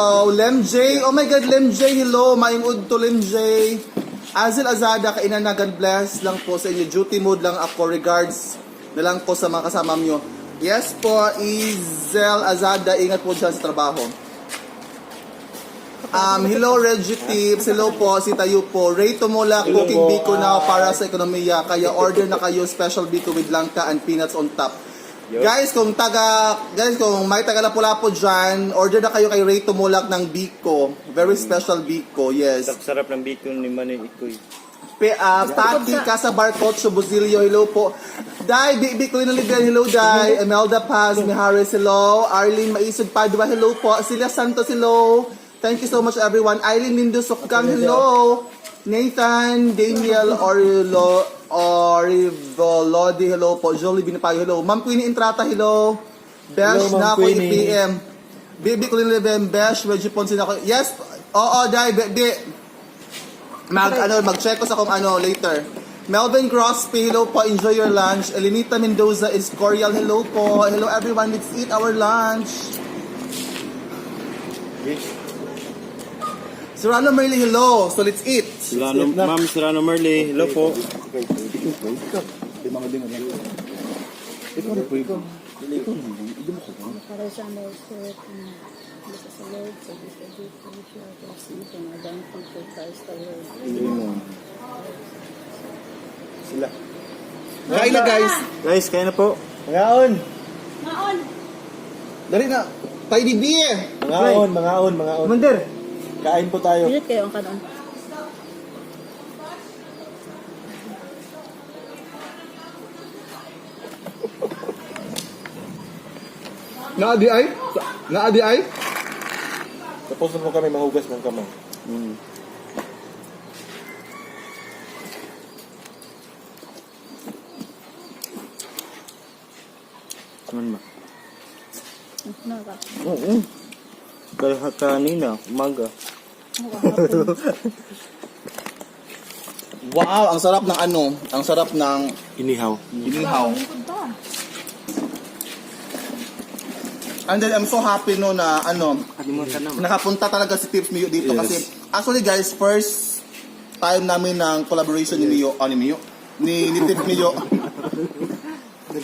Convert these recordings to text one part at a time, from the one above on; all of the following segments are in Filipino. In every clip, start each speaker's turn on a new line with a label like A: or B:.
A: hello. Lem J, oh my God, Lem J, hello. Maingod to Lem J. Azil Azada, kainan na, God bless lang po sa inyo. Duty mode lang ako, regards na lang po sa mga kasama nyo. Yes po, Izel Azada, ingat po dyan sa trabaho. Hello Reggie Tips, hello po, si Tayo po. Ray Tumula, cooking biko na para sa ekonomiya. Kaya order na kayo special biko with langka and peanuts on top. Guys, kung may taga Lapu-Lapu dyan, order na kayo kay Ray Tumulak ng biko. Very special biko, yes.
B: Sarap ng biko ni Manny Ikoy.
A: Tati, Casabar, Coach, Buzilio, hello po. Dai, Big Lina Ligan, hello Dai. Emelda Paz, Mihares, hello. Arlene Maisog Padua, hello po. Celia Santos, hello. Thank you so much everyone. Eileen Mindusokang, hello. Nathan, Daniel, Orivolodi, hello po. Jolie Binapayo, hello. Ma'am Queenie Intrata, hello. Besh na ako 8 p.m. Bibi ko rin Besh, Reggie Ponce na ako. Yes, oo, Dai, Bibi. Mag-check ko sa kung later. Melvin Crosby, hello po. Enjoy your lunch. Elenita Mendoza is Corial, hello po. Hello everyone, let's eat our lunch. Serrano Merly, hello. So let's eat.
B: Ma'am Serrano Merly, hello po.
C: Para sa mga spirit basta sa Lord, sa siya, kasi ito na dahil kung Christ the Lord.
B: Sila.
A: Kain na guys.
B: Guys, kain na po. Mangaon.
C: Maon!
A: Dali na. Tayo di biye.
B: Mangaon. Mander. Kain po tayo.
C: Minute kayo ang kanon.
A: Naadi ay?
B: Tapos na po kami mahugas ng kamay. Saan ba?
C: Ano ka?
B: Oo. Kaya kanina, umaga.
A: Wow, ang sarap ng ang sarap ng
B: Inihaw.
A: And then I'm so happy na
B: Kalimutan naman.
A: nakapunta talaga si TipsMeYou dito kasi actually guys, first time namin ng collaboration ni Mio, ni TipsMeYou.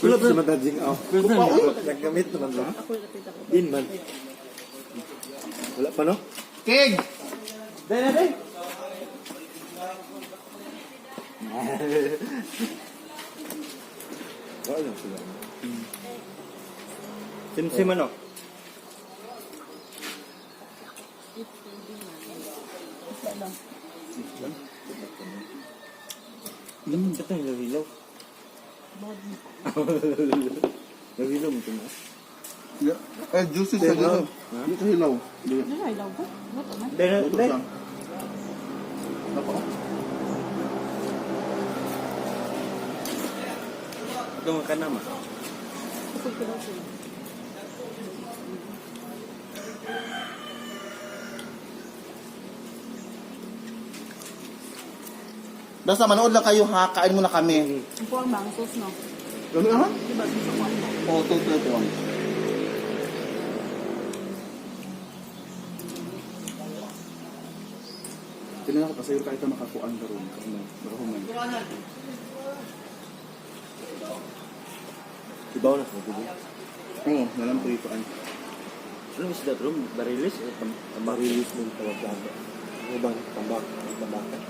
B: Wala pa sa matadjing off. Naggamit naman ba? Din man. Wala pa no?
A: Keg!
B: Day. Wala sila. Simsim ano? Ito yung lawilaw. Lawilaw mo ito na?
A: Juicy sa dito. Dito hilaw.
C: Ano ay daw ko? What am I?
B: Day. Ito ka naman.
A: Basta manood lang kayo ha, kain muna kami.
C: Ang po ang bangsos, no?
A: Ano ha?
C: Diba, gusto ko ano?
A: Oo, ito. Tinan ako pasayo kahit na makakuan karon makahuman.
B: Ibaw na sa tubo.
A: Oo, nalang po ito.
B: Ano is that room? Barilis? Barilis ng tawag-tawag. Ano bang tambak?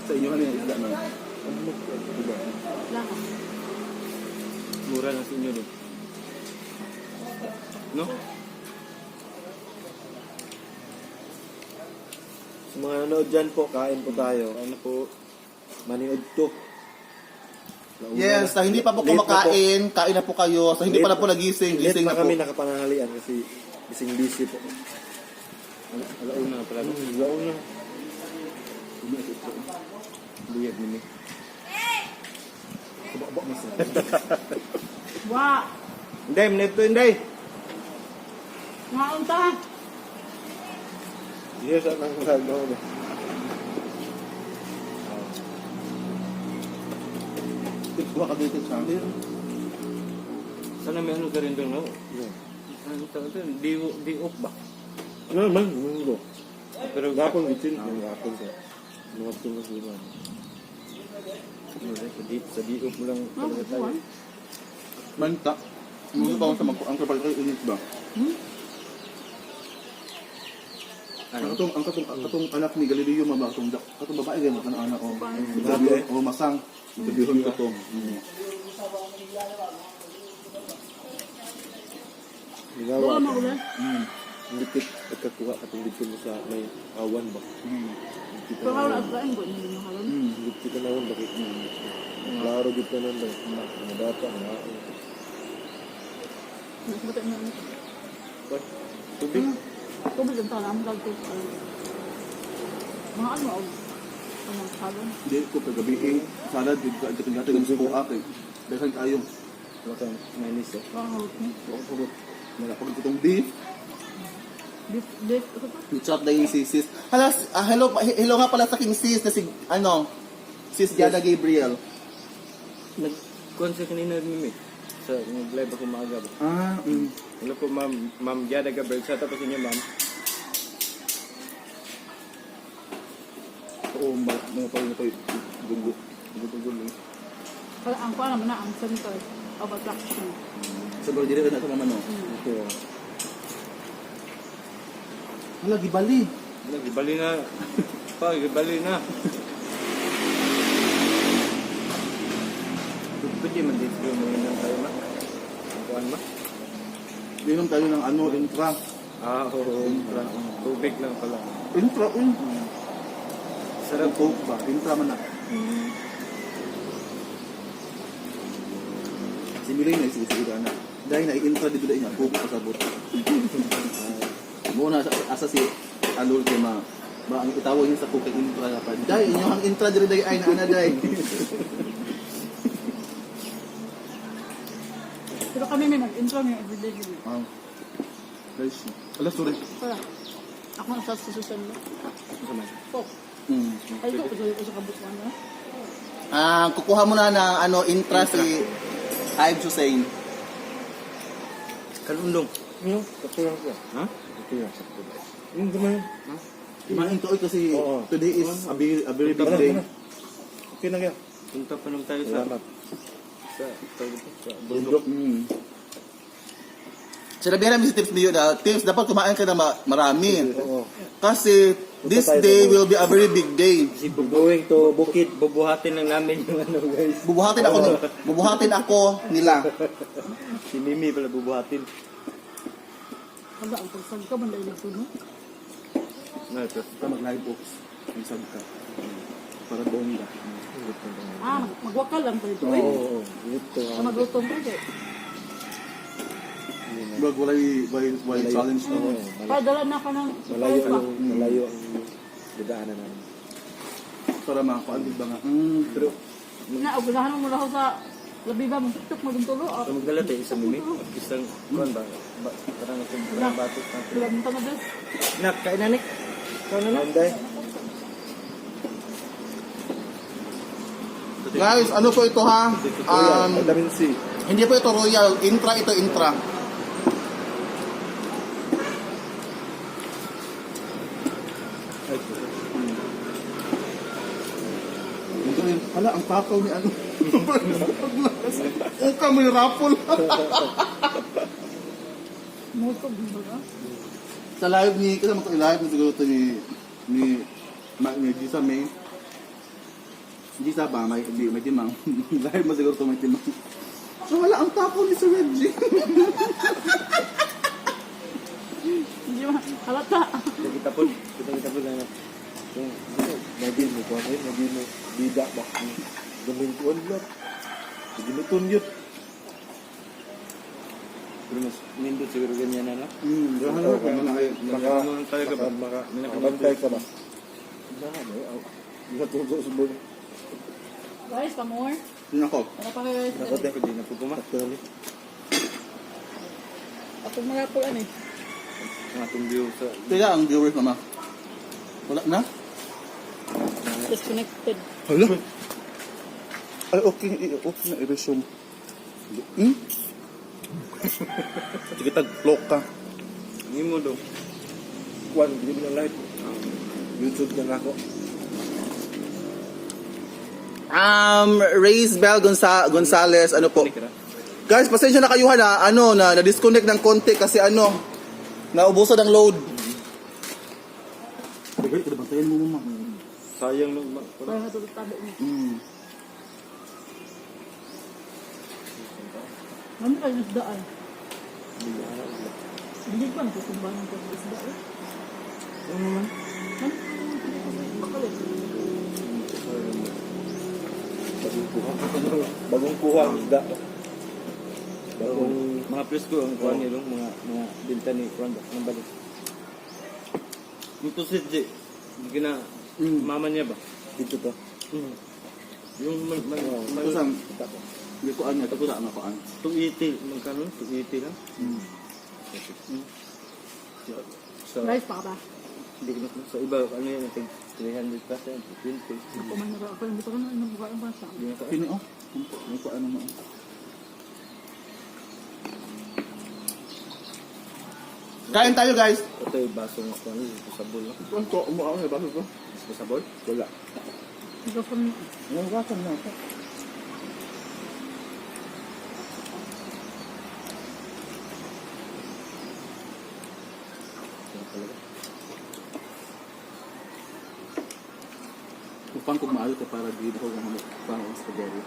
A: Sa inyo kanina isda na.
B: Diba?
C: Lang.
B: Mura lang sa inyo doon. No? Sa mga nanood dyan po, kain po tayo. Ano po? Maninood to.
A: Yes, sa hindi pa po kumakain, kain na po kayo. Sa hindi pa na po nagising,
B: Late
A: gising
B: na
A: na po.
B: kami nakapanghalian kasi busy po. Alauna pala. Alauna. Buyag nini.
C: Wa!
B: Hindi, minito hindi.
C: Maon ta!
B: Yes, ang nagagawa na.
A: Tikwa ka dito sa amin.
B: Sana may ano ka rin doon, no? Ano tawag ito? Di off ba? Ano naman? Ano?
D: Pero
B: Gapon gitin. Gapon ko. Mga tumas dito.
D: sa diop mo lang talaga tayo.
A: Manta. Gusto pa ako sa ang kapal kayo unit ba?
D: Ano?
A: Ang katong anak ni Galileo mama, katong babae ganyan ang anak ko.
B: Babae?
A: O masang. Bibihon ko to.
B: Ligawa.
C: Doon mo ulit.
B: Lipit at kakuha katong dito mo sa may awan ba? Lipit
C: Pero
B: na
C: kalau
B: awan.
C: at kain ko, hindi mo halam.
B: Lipit na awan bakit? Klaro dito na lang. Mga data.
C: Mas ba't na ano?
B: Tubig?
C: Tubig ang tanam, lagi ko. Mga ano, ang salon.
A: Hindi ko kagabi salad dito ka gatong ng suko akin. Dahan kayo.
B: Wala kang mayonnaise eh.
C: Parang hawak niya.
A: Malapag itong beef.
C: Beef, ano pa?
A: I-chat na yung si sis. Hello nga pala sa king sis na si, sis Giada Gabriel.
D: Nag-kuhan sa kanina rin sa nag-live ako maaga ba? Hello po ma'am Giada Gabriel. Sa tapos inyo ma'am.
A: Oo, mga pa yung gugo. Gugo.
C: Kaya ang kuha naman na, ang center of attraction.
A: Sa baldiri na ito naman, no?
B: Ito.
A: Hala, gibali.
D: Gibali na. Gibali na. Pwede man dito yung mga ilang tayo ma? Kuhan ma?
A: Inom tayo ng intra.
D: Oo. Tubig lang pala.
A: Intra,
D: Sarap.
A: Coke ba? Intra man na. Si Milay na isisiguro na. Dahil na-intra dito na niya, Coke pasabot. Muna asa si Alul kay ma ang itawag niya sa Coke intra pa. Dahil inyo ang intra diri dai ay na dai.
C: Pero kami may mag-intro niya everyday din.
A: Guys, alas sorry.
C: Kaya, ako ang sa susunod mo. Coke. Ay, ito ko sa kabutuan na.
A: Kukuha mo na ng intra si Aib Hussein.
D: Kalundong.
B: Ano? Kapulang ko.
D: Ha?
B: Kapulang. Yung gumay.
A: Kumain to kasi
B: Oo.
A: today is a very big day.
B: Okay na kaya.
D: Punta pa naman tayo sa
B: Salamat.
D: sa
B: Bundok.
A: Sinabi namin si TipsMeYou na, Tips, dapat kumain ka na marami.
B: Oo.
A: Kasi this day will be a very big day.
D: Si going to Bukid, bubuhatin lang namin yung ano guys.
A: Bubuhatin ako nila.
D: Si Mimi pala bubuhatin.
C: Wala, ang pagsag ka, banday na ito, no?
D: Ito.
A: Ito mag-live books. Isag ka. Para bongga.
C: Magwakal lang pa ito, eh.
B: Oo. Ito.
C: Maglutong ka, eh.
A: Wag walay challenge na.
C: Padala na ka ng
B: Malayo ang dadaanan namin.
A: Para makakuan ba nga. Pero
C: Naugunahan mo mula ko sa labi ba, magtuktok mo dun tulo.
D: So magdala tayo isang Mimi. Isang kuhan ba? Parang isang batok natin.
C: Tulad mo tama dos.
D: Nak, kain na Nick. Ikaw na lang.
B: Anday.
A: guys, ano po ito ha?
B: Vitamin C.
A: Hindi po ito royal, ito intra. Hala, ang takaw ni ano. Uka may rapol.
C: Musog mo ba?
A: Sa live ni, kasi mag-live na siguro ito ni Gisa May. Gisa ba? May timang. Live mo siguro ito may timang. So wala, ang tapo ni Sir Reggie.
C: Hindi mo, halata.
D: Kita po lang.
B: Nagin mo ko ay nagin mo bida ba. Gamin ko lot. Hindi mo tunyot.
D: Pero mas nindot siguro ganyan na lang.
A: Ano kayo?
D: Ano talaga ba?
B: Makabantay ka ba? Baka mo. Hindi ka tuso sa buhay.
C: Guys, pa more.
A: Yun ako.
C: Wala pa kayo guys.
D: Nakot ko din na po kuma.
C: Ako malapulan eh.
D: Ang atong view sa
A: Kaya ang viewers naman. Wala na?
C: Disconnected.
A: Hala? Ay, okay na i-resume. Sige, tag-clock ka.
D: Hindi mo daw.
B: kwan, hindi mo na live. YouTube na lang ako.
A: Raise Bell Gonzales, ano po? Guys, pasensya na kayo na, na-disconnect ng konti kasi naubusan ng load.
B: Sige, kada bantayan mo mo.
D: Sayang nung
C: Para natulog tabo mo. Ano kayo nasdaan? Hindi ba nagkukumbahan ko sa isda eh?
D: ano naman?
C: Ano bakalit?
B: Bagong kuha ang isda. Bagong
D: Mga presko ang kuha niyo mga binta ni Kwanda ng balik. Yung pusit J, gina mama niya ba?
B: dito to.
D: Yung
A: Hindi ko niya, tapos ano ko
D: 280, magkano? 280 lang?
C: Rice pa ba?
D: Hindi ko na sa iba, ano yan, 300 plus yan, 20.
C: Ako man na ako hindi pa ko na nabuka ang basa.
D: Hindi na
A: Pini Hindi ko mo. Kain tayo guys.
D: Ito yung baso ng ano, sabol lang.
A: Ito ko, umuaw sa baso ko.
D: Sabol?
A: Wala.
C: Ito pa
A: Yung gasan na ako. Upang kung maayo ka para di ako ng pang strawberry.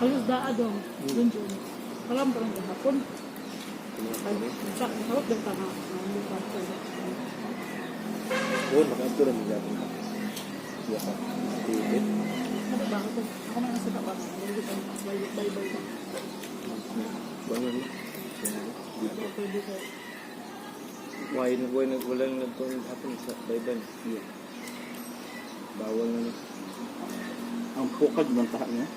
C: Ayos daa dong. Dun. Alam pa lang hapon. Ay, sa harap din pa na. Ano pa ko.
B: Doon, makain ko rin yung gapon. Iya pa. Titit.
C: Ano ba ako? Ako man sa baba. Bye bye.
D: Bangon.
C: Ano pwede ko.
D: Walang nagtuwang hapon sa bayban. Bawal na niya.
A: Ang pukad ng taha niya.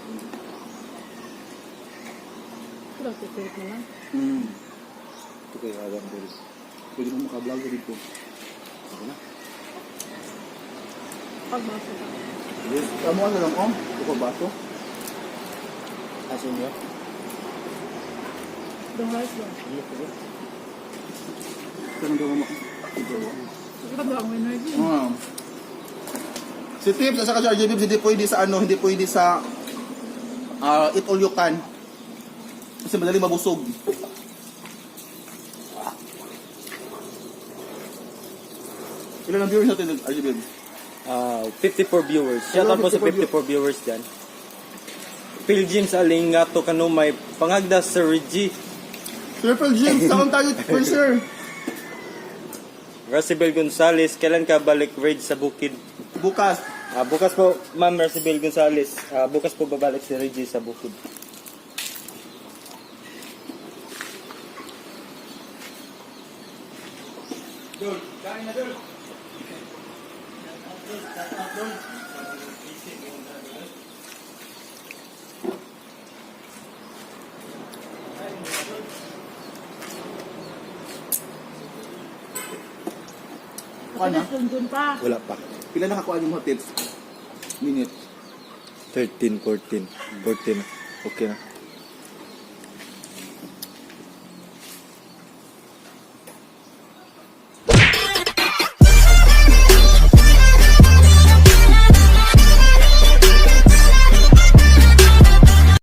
C: Pero tipirit na lang.
B: Ito kayo awang dito.
A: Pwede mo makablog dito. Ako na.
C: Pagbasa ka.
A: Yes. Kamu ano lang Ito baso.
B: Asin niya?
C: Dong rice lang.
A: Ito nang gawin mo.
C: Siguro ba ang energy?
A: Si Tips at saka si RJ Bibs, hindi pwede sa eat all you can. Kasi madali mabusog. Ilan ang viewers natin, RJ Bibs?
D: 54 viewers. Shout out po sa 54 viewers dyan. Phil James Alingato Kanumay, Pangagda Sir Reggie.
A: Triple James, saan tayo for sure?
D: Racibel Gonzales, kailan ka balik raid sa bukid?
A: Bukas.
D: Bukas po, Ma'am Racibel Gonzales. Bukas po babalik si Reggie sa bukid. Dol, kain na Dol.
A: Ano?
C: Dun pa.
B: Wala pa.
A: Pila nakakuha yung mga tips? Minute.
B: 13, 14. 14 na. Okay na.